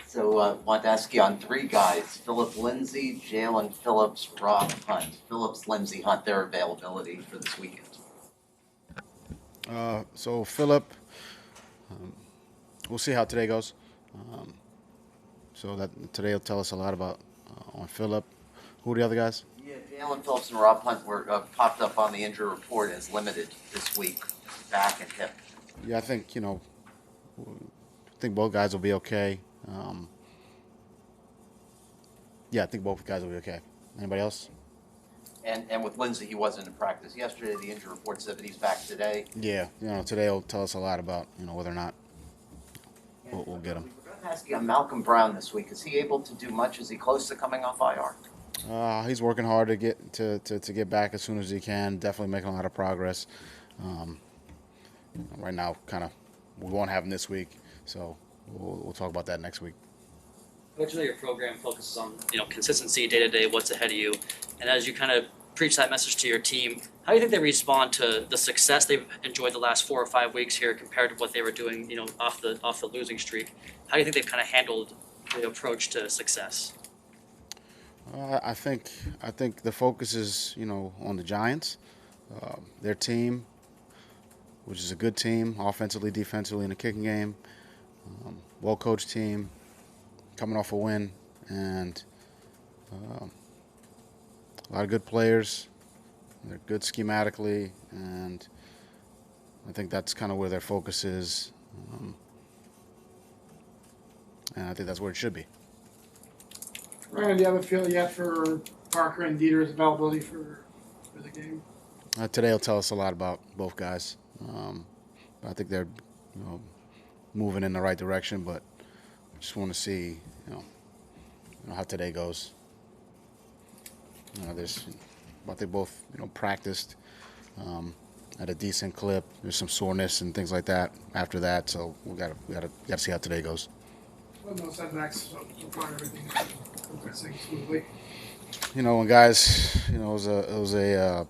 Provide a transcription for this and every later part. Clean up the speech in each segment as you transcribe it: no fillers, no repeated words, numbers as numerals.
So want to ask you on three guys, Phillip Lindsay, Jalen Phillips, Rob Hunt. Phillips, Lindsay, Hunt, their availability for this weekend. So Phillip, we'll see how today goes. So that today will tell us a lot about on Phillip. Who are the other guys? Yeah, Jalen Phillips and Rob Hunt were popped up on the injury report as limited this week, back and hip. Yeah, I think both guys will be okay. Yeah, I think both guys will be okay. Anybody else? And with Lindsay, he wasn't in practice yesterday. The injury report said that he's back today. Yeah, today will tell us a lot about whether or not we'll get him. We forgot to ask you on Malcolm Brown this week. Is he able to do much? Is he close to coming off IR? He's working hard to get back as soon as he can. Definitely making a lot of progress. Right now, we won't have him this week, so we'll talk about that next week. Coach, I know your program focuses on consistency day to day, what's ahead of you, and as you kind of preach that message to your team, how do you think they respond to the success they've enjoyed the last 4 or 5 weeks here compared to what they were doing, off the losing streak? How do you think they've kind of handled the approach to success? I think the focus is on the Giants, their team, which is a good team, offensively, defensively, in the kicking game, well-coached team, coming off a win, and a lot of good players. They're good schematically, and I think that's kind of where their focus is, and I think that's where it should be. Ryan, do you have a feel yet for Parker and Dieter's availability for the game? Today will tell us a lot about both guys. I think they're moving in the right direction, but I just want to see how today goes. They both practiced at a decent clip. There's some soreness and things like that after that, so we gotta see how today goes. Well, no setbacks, so far everything is progressing smoothly. When guys, it was a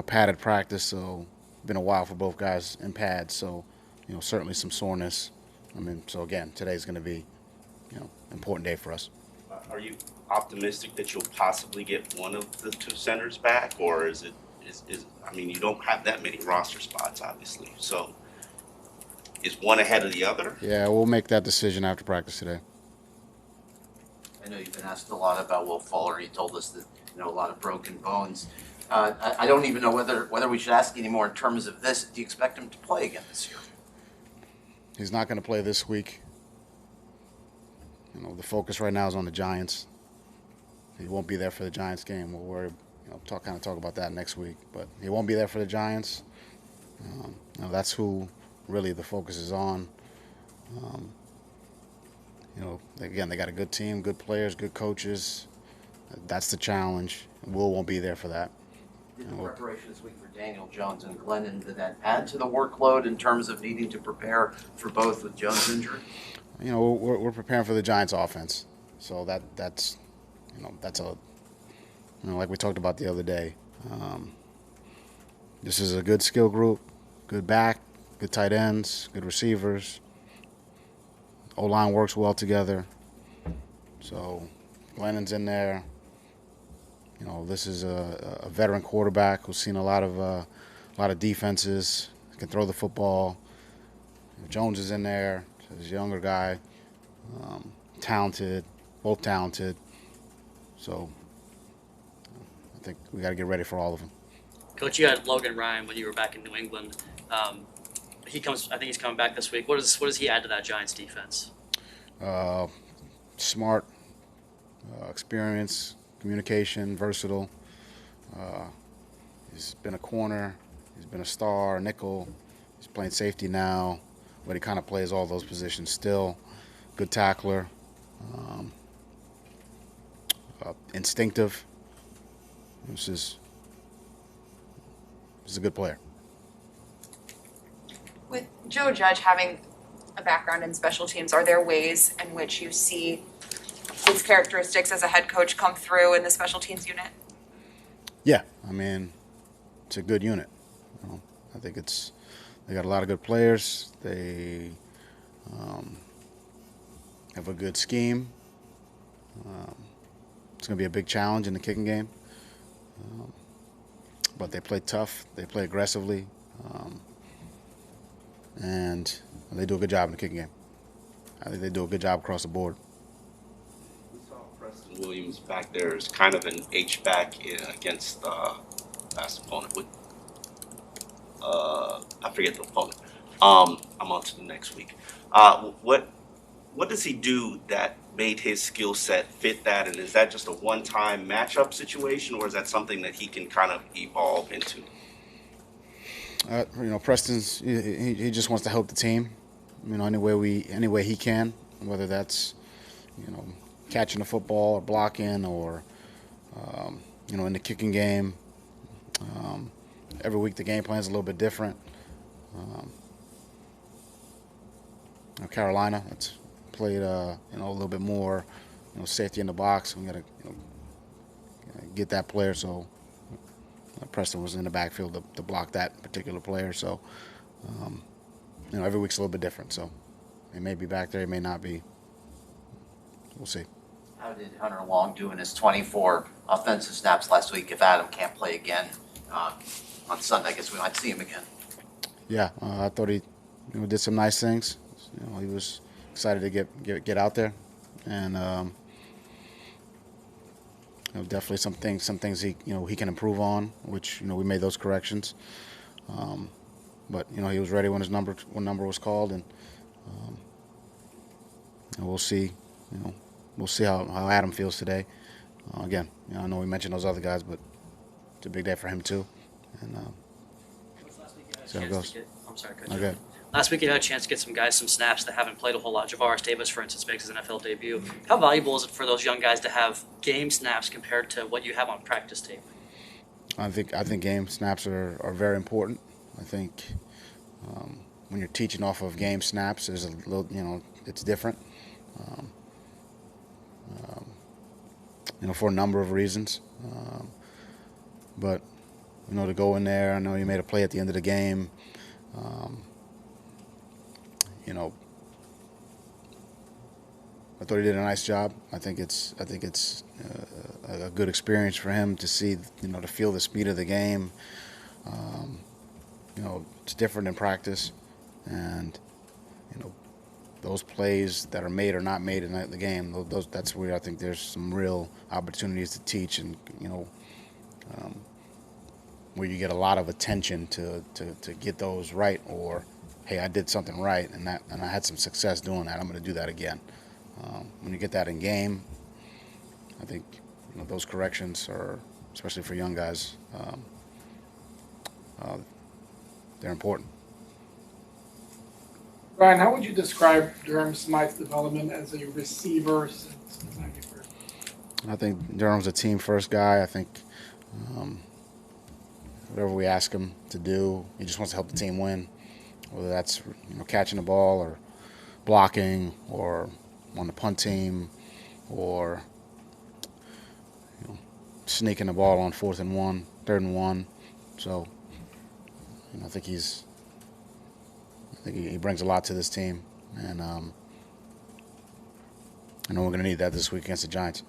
padded practice, so been a while for both guys in pads, so certainly some soreness. So again, today's going to be important day for us. Are you optimistic that you'll possibly get one of the two centers back, or is you don't have that many roster spots, obviously, so is one ahead of the other? Yeah, we'll make that decision after practice today. I know you've been asked a lot about Will Fuller. He told us that a lot of broken bones. I don't even know whether we should ask anymore in terms of this. Do you expect him to play again this year? He's not going to play this week. The focus right now is on the Giants. He won't be there for the Giants game. We'll worry, talk about that next week. But he won't be there for the Giants. That's who really the focus is on. Again, they got a good team, good players, good coaches. That's the challenge. Will won't be there for that. Did the preparation this week for Daniel Jones and Glennon, did that add to the workload in terms of needing to prepare for both with Jones' injury? We're preparing for the Giants' offense, so that's a like we talked about the other day. This is a good skill group, good back, good tight ends, good receivers. O-line works well together, so Glennon's in there. This is a veteran quarterback who's seen a lot of defenses. Can throw the football. Jones is in there. So he's a younger guy, talented, both talented. So I think we got to get ready for all of them. Coach, you had Logan Ryan when you were back in New England. I think he's coming back this week. What does he add to that Giants defense? Smart, experience, communication, versatile. He's been a corner. He's been a star, a nickel. He's playing safety now, but he kind of plays all those positions still. Good tackler. Instinctive. He's a good player. With Joe Judge having a background in special teams, are there ways in which you see his characteristics as a head coach come through in the special teams unit? Yeah, it's a good unit. I think They got a lot of good players. They have a good scheme. It's going to be a big challenge in the kicking game. But they play tough. They play aggressively. And they do a good job in the kicking game. I think they do a good job across the board. We saw Preston Williams back there as kind of an H-back against last opponent. I forget the opponent. I'm on to the next week. What does he do that made his skill set fit that? And is that just a one-time matchup situation, or is that something that he can kind of evolve into? Preston's he just wants to help the team. Any way he can, whether that's catching the football or blocking or in the kicking game. Every week the game plan is a little bit different. Carolina, it's played a little bit more safety in the box. We got to get that player. So Preston was in the backfield to block that particular player. So every week's a little bit different. So he may be back there, he may not be. We'll see. How did Hunter Long do in his 24 offensive snaps last week? If Adam can't play again on Sunday, I guess we might see him again. Yeah, I thought he did some nice things. He was excited to get out there, and definitely some things he he can improve on, which we made those corrections. But he was ready when number was called, and we'll see. We'll see how Adam feels today. Again, I know we mentioned those other guys, but it's a big day for him too. And see how it goes. I'm sorry, Coach. Okay. Last week you had a chance to get some guys some snaps that haven't played a whole lot. Javaris Davis, for instance, makes his NFL debut. How valuable is it for those young guys to have game snaps compared to what you have on practice tape? I think game snaps are very important. I think when you're teaching off of game snaps, there's a little it's different. For a number of reasons. But to go in there, I know you made a play at the end of the game. I thought he did a nice job. I think it's a good experience for him to see, to feel the speed of the game. It's different in practice, and those plays that are made or not made in the game. That's where I think there's some real opportunities to teach, and where you get a lot of attention to get those right, or hey, I did something right, and I had some success doing that. I'm going to do that again. When you get that in game, I think those corrections are, especially for young guys, they're important. Brian, how would you describe Durham Smythe's development as a receiver since his 91st? I think Durham's a team-first guy. I think whatever we ask him to do, he just wants to help the team win, whether that's catching the ball or blocking or on the punt team or sneaking the ball on 4th and 1, 3rd and 1. So I think he brings a lot to this team, and I know we're going to need that this week against the Giants.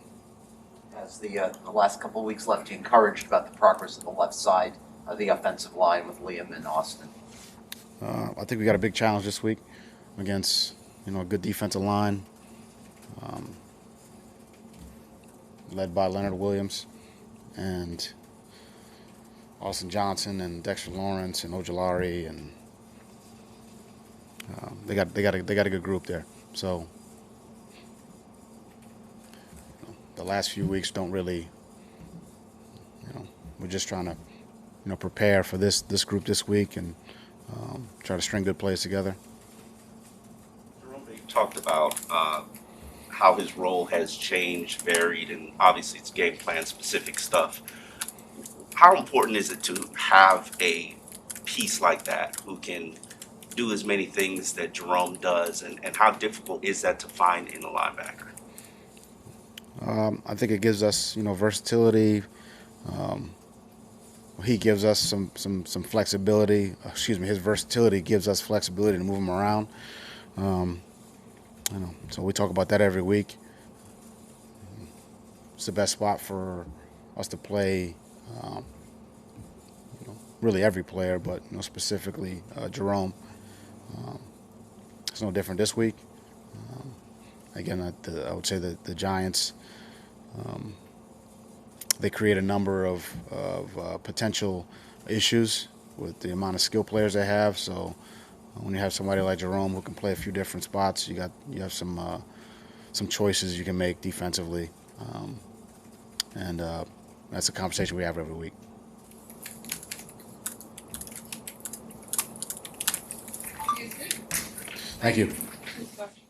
As the last couple of weeks left you encouraged about the progress of the left side of the offensive line with Liam and Austin? I think we got a big challenge this week against a good defensive line, led by Leonard Williams and Austin Johnson and Dexter Lawrence and Ojolari, and they got a good group there. So the last few weeks don't really, we're just trying to prepare for this group this week and try to string good plays together. Jerome, you talked about how his role has changed, varied, and obviously it's game plan specific stuff. How important is it to have a piece like that who can do as many things that Jerome does, and how difficult is that to find in a linebacker? I think it gives us, versatility, he gives us some flexibility. His versatility gives us flexibility to move him around. So we talk about that every week. It's the best spot for us to play. Really every player, but specifically Jerome. It's no different this week. Again, I would say that the Giants, they create a number of potential issues with the amount of skill players they have. So when you have somebody like Jerome who can play a few different spots, you have some choices you can make defensively, and that's a conversation we have every week. Thank you. Good question.